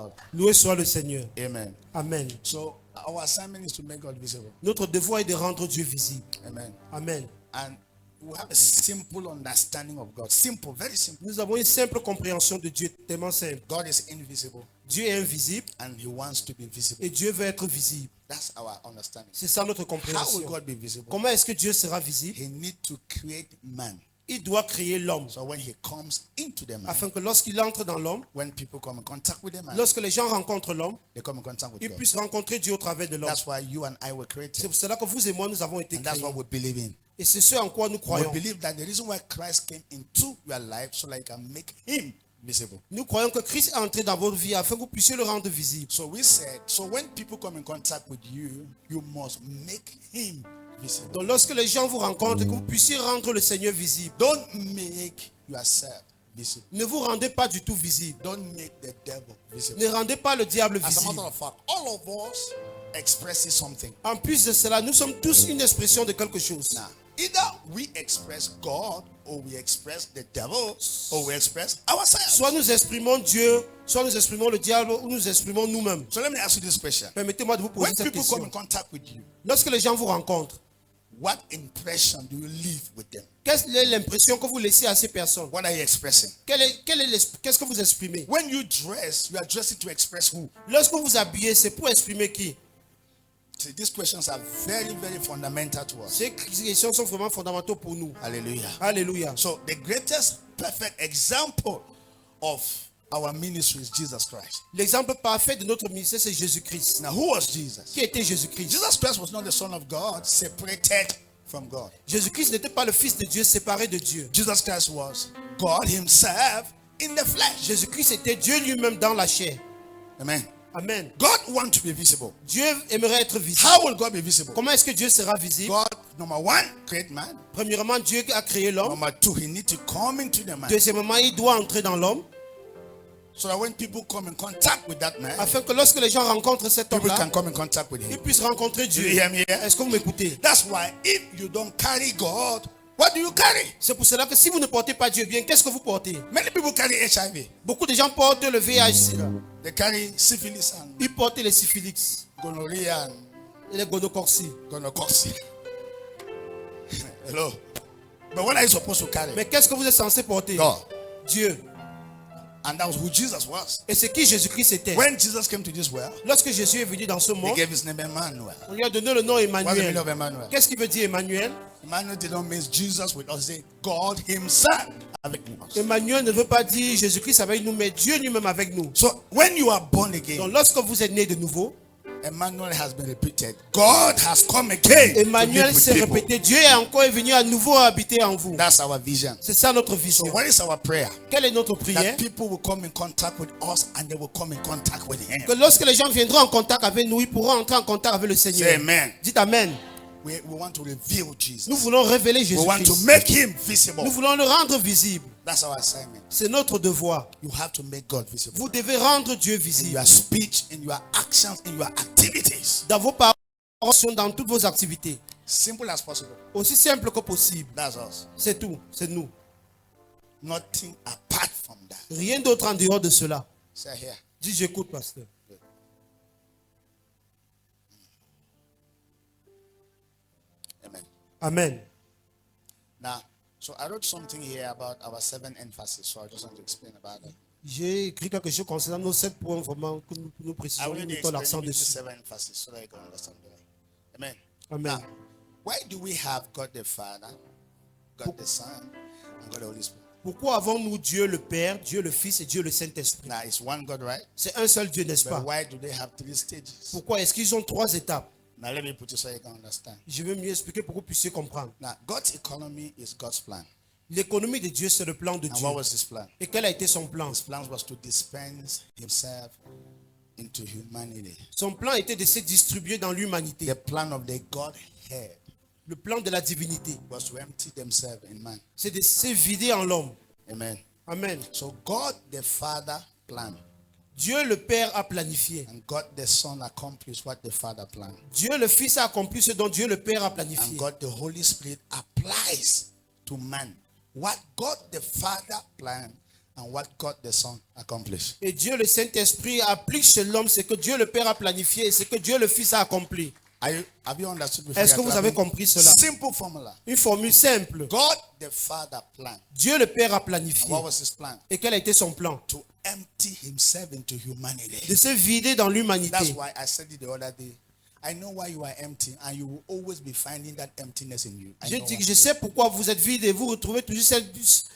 Lord. Loué soit le Seigneur. Amen. Amen. So our assignment is to make God visible. Notre devoir est de rendre Dieu visible. Amen. Amen. And we have a simple understanding of God. Simple, very simple. Nous avons une simple compréhension de Dieu, tellement simple. God is invisible Dieu est invisible and he wants to be visible. et Dieu veut être visible. That's our understanding. C'est ça notre How will compréhension. God be visible? Comment est-ce que Dieu sera visible? He needs to create man. Il doit créer l'homme. So when he comes into the man, Afin que lorsqu'il entre dans l'homme, when people come in contact with the man, lorsque les gens rencontrent l'homme, they come in contact with ils God. puissent rencontrer Dieu au travers de l'homme. That's why you and I were C'est created. pour cela que vous et moi, nous avons été And that's créés. what we believe in. Et c'est ce en quoi nous We croyons. believe that the reason why Christ came into your life so that you can make him visible. Nous croyons que Christ est entré dans votre vie afin que vous puissiez le rendre visible. So we said, so when people come in contact with you, you must make him visible. Donc lorsque les gens vous rencontrent, que vous puissiez rendre le Seigneur visible. Don't make yourself visible. Ne vous rendez pas du tout visible. Don't make the devil visible. Ne rendez pas le diable As a visible. matter of fact, all of us expresses something. En plus de cela, nous sommes tous une expression de quelque chose. Now, either we express God or we express the devil or we express ourselves. Soit nous exprimons Dieu, soit nous exprimons le diable, ou nous exprimons nous-mêmes. So let me ask you this question. Permettez-moi de vous poser When cette people come in question. contact with you, Lorsque les gens vous rencontrent, what impression do you leave with them? quelle est l'impression que vous laissez à ces personnes? What are you expressing? Qu'est-ce que vous exprimez? When you dress, you are dressing to express who? Lorsque vous vous habillez, c'est pour exprimer qui? See, these questions are very, very fundamental to us. Ces questions sont vraiment fondamentaux pour nous. Hallelujah. Alléluia. So the greatest perfect example of our ministry is Jesus Christ. L'exemple parfait de notre ministère, c'est Jésus-Christ. Now, who was Jesus? Qui était Jésus-Christ? Jesus Christ was not the Son of God, separated from God. Jésus-Christ n'était pas le Fils de Dieu séparé de Dieu. Jesus Christ was God himself in the flesh. Jésus-Christ était Dieu lui-même dans la chair. Amen. Amen. God wants to be visible. Dieu aimerait être visible. How will God be visible? Comment est-ce que Dieu sera visible? God, number one, create man. Premièrement, Dieu a créé l'homme. Number two, he needs to come into the man. Deuxièmement, il doit entrer dans l'homme. So that when people come in contact with that man, Afin que lorsque les gens rencontrent cet people homme-là, can come in contact with ils him. puissent rencontrer Do you Dieu. hear me here? Est-ce que vous m'écoutez? That's why if you don't carry God, what do you carry? C'est pour cela que si vous ne portez pas Dieu bien, qu'est-ce que vous portez? Many people carry HIV. Beaucoup de gens portent le VIH-Sida. They carry syphilis and Ils portent les syphilis gonorrhea and et les gonococci. gonococcus. Hello. But what are you supposed to carry? Mais qu'est-ce que vous êtes censé porter? God. Dieu. And that was who Jesus was. Et c'est qui Jésus-Christ était? When Jesus came to this world, Lorsque Jésus est venu dans ce he monde, gave his name Emmanuel. on lui a donné le nom What's the meaning Emmanuel. of Emmanuel? Qu'est-ce qui veut dire Emmanuel? Emmanuel did not mean Jesus with us. Say God himself avec us. Emmanuel ne veut pas dire Jésus-Christ avec nous, mais Dieu lui-même avec nous. So when you are born again, Donc lorsque vous êtes né de nouveau, Emmanuel has been repeated. God has come again. to Emmanuel live with s'est people. répété. Dieu est encore venu à nouveau habiter en vous. That's our vision. C'est ça notre So vision. what is our prayer? Quelle est notre prière? That people will come in contact with us and they will come in contact with him. Que lorsque les gens viendront en contact avec nous, ils pourront entrer en contact avec le Say Seigneur. amen. Dites Amen. We want to reveal Jesus. Nous voulons révéler We want to Jésus-Christ. make him visible. Nous voulons le rendre visible. That's our assignment. C'est notre devoir. You have to make God visible. Vous devez rendre Dieu In visible. your speech, in your actions, in your activities. Dans vos paroles, dans toutes vos activités. Simple as possible. Aussi simple que possible. That's us. C'est tout. C'est nous. Nothing apart from that. Rien d'autre en dehors de cela. Say here. Dis, j'écoute, pasteur. Amen. Amen. Now, so I wrote something here about our 7 emphasis. So I just want to explain about it. J'ai écrit quelque chose concernant nos 7 points vraiment que nous I précisons, will nous need mettons to l'accent explain these dessus. 7 emphasis so that you can understand better. Amen. Amen. Now, why do we have God the Father, God the Son, and God the Holy Spirit? Pourquoi avons-nous Dieu le Père, Dieu le Fils et Dieu le Saint-Esprit? Now, it's one God, right? C'est un seul Dieu, n'est-ce But pas? why do they have 3 stages? Pourquoi est-ce qu'ils ont 3 étapes? Now, let me put it so you can understand. Je vais mieux expliquer pour que vous puissiez comprendre. Now, God's economy is God's plan. L'économie de Dieu, c'est le plan de And Dieu. what was his plan? Et quel a été son plan? His plan was to dispense himself into humanity. Son plan était de se distribuer dans l'humanité. The plan of the Godhead Le plan de la divinité, was to empty themselves in man. c'est de se vider en l'homme. Amen. Amen. So God the Father planned, Dieu le Père a planifié. and God the Son accomplished what the Father planned, Dieu le Fils a accompli ce dont Dieu le Père a and planifié. God the Holy Spirit applies to man what God the Father planned and what God the Son accomplished. Et Dieu le Saint-Esprit applique chez l'homme ce que Dieu le Père a planifié et ce que Dieu le Fils a accompli. Have you understood before? Est-ce que vous avez compris cela? Simple formula. Une formule simple. God the Father planned. Dieu le Père a planifié. What was his plan? Et quel a été son plan? To empty himself into humanity. De se vider dans That's l'humanité. why I said it the other day. I know why you are empty, and you will always be finding that emptiness in you. I Je know dis why. que je sais pourquoi vous êtes vide et vous retrouvez toujours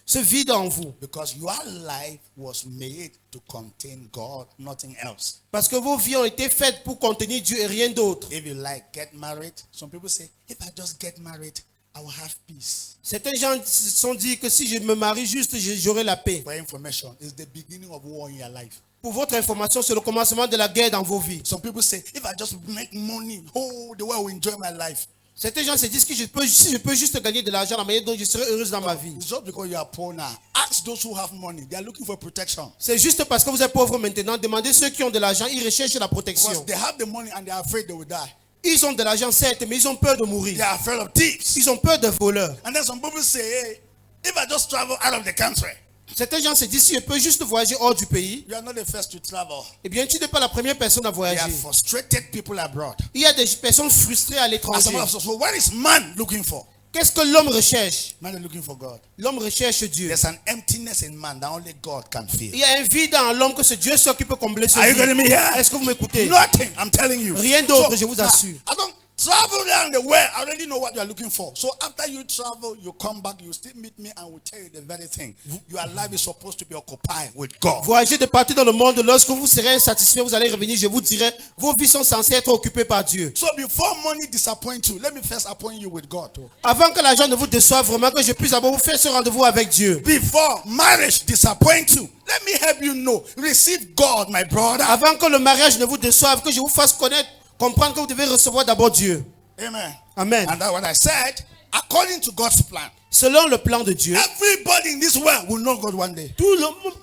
ce vide en vous. Because your life was made to contain God, nothing else. Parce que vos vies ont été faites pour contenir Dieu et rien d'autre. If you like, get married. Some people say, if I just get married, I will have peace. Certains gens se sont dit que si je me marie juste, j'aurai la paix. For information, it's the beginning of war in your life. Pour votre information, c'est le commencement de la guerre dans vos vies. Some people say, if I just make money, oh, the way I will enjoy my life. Certains gens se disent que si je peux juste gagner de l'argent, la manière dont je serai heureuse dans ma vie. It's just because you are poor now. Ask those who have money. They are looking for protection. C'est juste parce que vous êtes pauvre maintenant. Demandez ceux qui ont de l'argent, ils recherchent la protection. Because they have the money and they are afraid they will die. Ils ont de l'argent, certes, mais ils ont peur de They mourir. are afraid of thieves. Ils ont peur de voleurs. And then some people say, hey, if I just travel out of the country, Certains gens se disent, si je peux juste voyager hors du pays, you are not the first to travel. eh bien, tu n'es pas la première personne à There are voyager. frustrated people abroad. Il y a des personnes frustrées à And l'étranger. some of us, so what is man looking for? Qu'est-ce que l'homme recherche? Man is looking for God. L'homme recherche Dieu. There's an emptiness in man that only God can fill. Il y a un vide en l'homme que c'est Dieu seul qui peut combler ce Are you getting me vide. here? Est-ce que vous m'écoutez? Nothing, I'm telling you. Rien d'autre, So, je vous assure. I don't travel around the world. I already know what you are looking for. So after you travel, you come back, you still meet me and will tell you the very thing. Your life is supposed to be occupied with God. Voyagez de partout dans le monde. Lorsque vous serez insatisfait, vous allez revenir. Je vous dirai, vos vies sont censées être occupées par Dieu. So before money disappoints you, let me first appoint you with God. Avant que l'argent ne vous déçoive vraiment, que je puisse d'abord vous faire ce rendez-vous avec Dieu. Before marriage disappoints you, let me help you know. Receive God, my brother. Avant que le mariage ne vous déçoive, que je vous fasse connaître, comprendre que vous devez recevoir d'abord Dieu. Amen. Amen. And that's what I said. According to God's plan, Selon le plan de Dieu, everybody in this world will know God one day.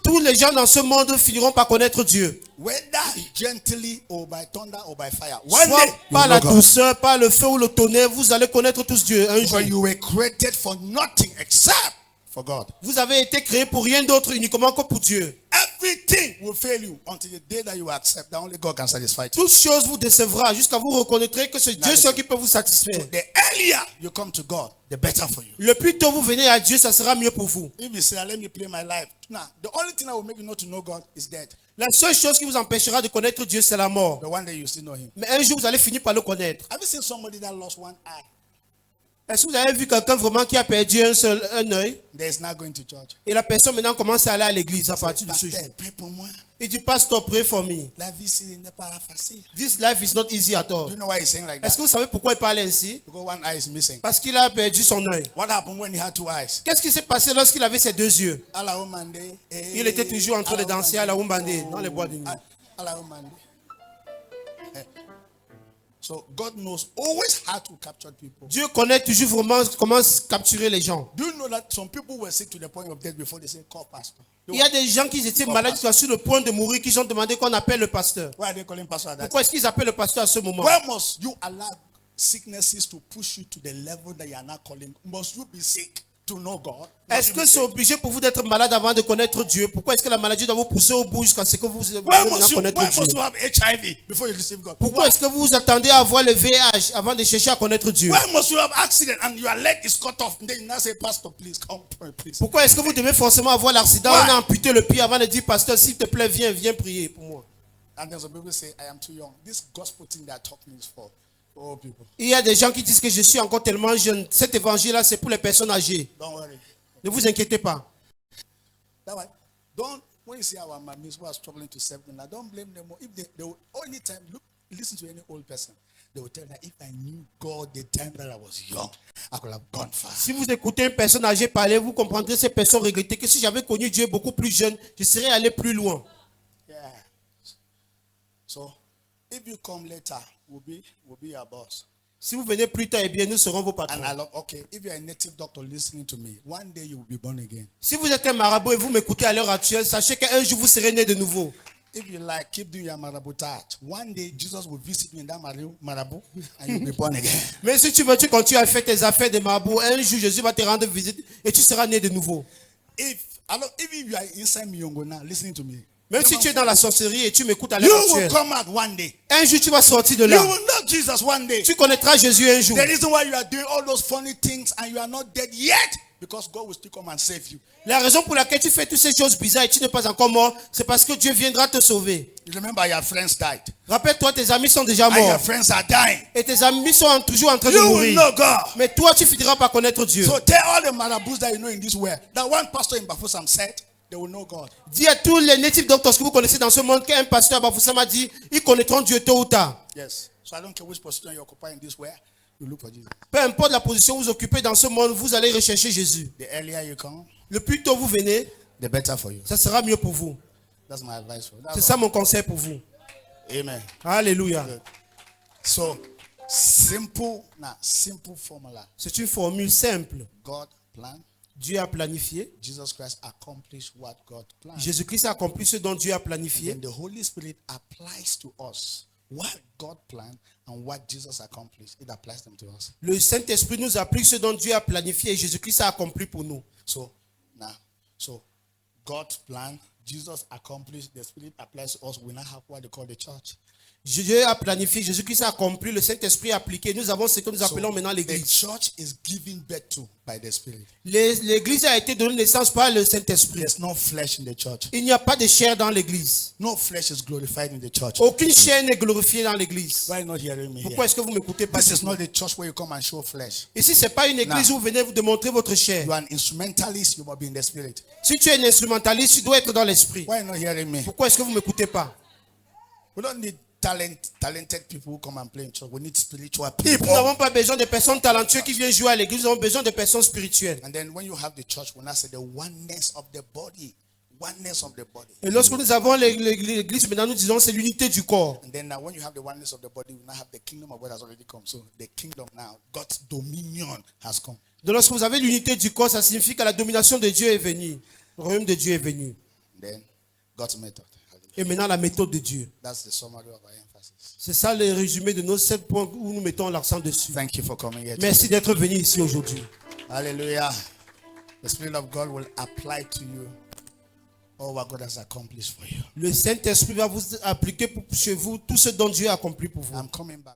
tous les gens dans ce monde finiront par connaître Dieu. Whether gently or by thunder or by fire. One Soit day, you par will la know God. douceur, par le feu ou le tonnerre, vous allez connaître tous Dieu un jour. Because you were created for nothing except for God. Vous avez été créé pour rien d'autre, uniquement que pour Dieu. Everything will fail you until the day that you accept that only God can satisfy you. Toute chose vous décevra jusqu'à vous reconnaîtrez que c'est Dieu seul qui peut vous satisfaire. The earlier you come to God, the better for you. Le plus tôt vous venez à Dieu, ça sera mieux pour vous. If you say, let me play my life. Now, the only thing that will make you not to know God is death. La seule chose qui vous empêchera de connaître Dieu, c'est la mort. But one day you still know Him. Mais un jour, vous allez finir par le connaître. Have you seen somebody that lost one eye? Est-ce que vous avez vu quelqu'un vraiment qui a perdu un œil? That is not going to church. Et la personne maintenant commence à aller à l'église à partir de ce jour. Pasteur, pray pour moi. Il dit, Pastor, pray for me. La vie ici n'est pas facile. This life is not easy at Do all. you know why he's saying like Est-ce that? que vous savez pourquoi il parle ainsi? Because one eye is missing. Parce qu'il a perdu son œil. What happened when he had two eyes? Qu'est-ce qui s'est passé lorsqu'il avait ses deux yeux? Allahu Mande. Il était toujours en train de danser à la Umbandé, dans les bois de nuit. Allahu Mande. So God knows always how to capture people. Dieu connaît toujours vraiment comment capturer les gens. Do you know that some people were sick to the point of death before they say, call pastor? Il y a des gens qui étaient malades, qui sont sur le point de mourir, qui ont demandé qu'on appelle le pasteur. Why are they calling pastor at that? Pourquoi est-ce qu'ils appellent le pasteur à ce moment? Why must you allow sicknesses to push you to the level that you are not calling? Must you be sick to know God? Est-ce que c'est obligé pour vous d'être malade avant de connaître Dieu? Pourquoi est-ce que la maladie doit vous pousser au bout jusqu'à ce que vous Why devez must connaître you Dieu? have HIV before you receive God? Pourquoi est-ce que vous vous attendez à avoir le VIH avant de chercher à connaître Dieu? Why must you have accident and your leg is cut off? Then you now say, Pastor, please come pray, please. Pourquoi est-ce que vous devez forcément avoir l'accident? Why? On a amputé le pied avant de dire, pasteur, s'il te plaît, viens prier pour moi. And then some people say, I am too young. This gospel thing they are talking is for old people. Il y a des gens qui disent que je suis encore tellement jeune. Cet évangile-là, c'est pour les personnes âgées. Don't worry. Ne vous inquiétez pas. That way, don't, when you see our mummies who are struggling to serve them, don't blame them. If they will, anytime, listen to any old person, they will tell that if I knew God the time that I was young, I could have gone far. Si vous écoutez une personne âgée parler, vous comprendrez ces personnes regretter que si j'avais connu Dieu beaucoup plus jeune, je serais allé plus loin. Yeah. So, if you come later, we'll be your boss. Si vous venez plus tard, eh bien, nous serons vos patrons. And I love, okay, if you're a native doctor listening to me, one day you will be born again. Si vous êtes un marabout et vous m'écoutez à l'heure actuelle, sachez qu'un jour vous serez né de nouveau. If you like, keep doing your maraboutage. One day Jesus will visit you in that marabout and you'll be born again. Mais si tu veux, tu continues à faire tes affaires de marabout. Un jour, Jésus va te rendre visite et tu seras né de nouveau. If you are inside Miyongo now, listening to me, Même si tu es dans la sorcellerie et tu m'écoutes à you l'heure will actuelle, come out one day. un jour tu vas sortir de You là. will know Jesus one day. Tu connaîtras Jésus un jour. The reason why you are doing all those funny things and you are not dead yet, because God will still come and save you. La raison pour laquelle tu fais toutes ces choses bizarres et tu n'es pas encore mort, c'est parce que Dieu viendra te sauver. You remember your friends died. Rappelle-toi, tes amis sont déjà And your morts. friends are dying. Et tes amis sont toujours en train de You will mourir. know God. Mais toi, tu finiras par connaître Dieu. So tell all the marabouts that you know in this world that one pastor in Bafoussam said they will know God. Dis à tous les natifs doctors que vous connaissez dans ce monde qu'un pasteur à Bafoussam a dit, ils connaîtront Dieu tôt ou tard. Yes. So I don't care which position you occupy in this world, you look for Jesus. Peu importe la position que vous occupez dans ce monde, vous allez rechercher Jésus. The earlier you come, Le plus tôt vous venez, the better for you. ça sera mieux pour vous. That's my advice for you. C'est That's ça mon conseil pour vous. all. Amen. Alléluia. So simple formula. C'est une formule simple. God planned. Dieu a planifié. Jesus Christ accomplished what God planned. Jésus-Christ a accompli ce dont Dieu a planifié. And the Holy Spirit applies to us what God planned and what Jesus accomplished. It applies them to us. Le Saint-Esprit nous applique ce dont Dieu a planifié et Jésus-Christ a accompli pour nous. So God planned, Jesus accomplished, the Spirit applies to us. We now have what they call the church. Dieu a planifié, Jésus-Christ a accompli, le Saint-Esprit a appliqué. Nous avons ce que nous appelons maintenant The l'Église. church is given birth to by the Spirit. L'Église a été donnée naissance par le Saint-Esprit. There's no flesh in the church. Il n'y a pas de chair dans l'Église. No flesh is glorified in the church. Aucune chair n'est glorifiée dans l'Église. Why not hearing me Pourquoi here? est-ce que vous ne m'écoutez pas? This is not the church where you come and show flesh. Ici, ce n'est pas une église où vous venez vous démontrer votre chair. You are an instrumentalist, you must be in the Spirit. Si tu es un instrumentaliste, tu dois être dans l'esprit. Why not hearing me? Pourquoi est-ce que vous ne m'écoutez pas? We don't need talented people who come and play in church. We need spiritual Nous people. n'avons pas besoin de personnes talentueuses qui viennent jouer à l'église. Nous avons besoin de personnes spirituelles. And then when you have the church, when I say the oneness of the body, oneness of the body. Et lorsque nous avons l'église, maintenant nous disons c'est l'unité du corps. And then now when you have the oneness of the body, we now have the kingdom of God has already come. So the kingdom now, God's dominion has come. Donc lorsque vous avez l'unité du corps, ça signifie que la domination de Dieu est venue. Le royaume de Dieu est venu. Then God's method. Et maintenant la méthode de Dieu. That's the summary of our emphasis. C'est ça le résumé de nos 7 points où nous mettons l'accent dessus. Thank you for coming here. Merci d'être venu ici aujourd'hui. Hallelujah. The Spirit of God will apply to you all what God has accomplished for you. Le Saint-Esprit va vous appliquer chez vous tout ce dont Dieu a accompli pour vous. I'm coming back.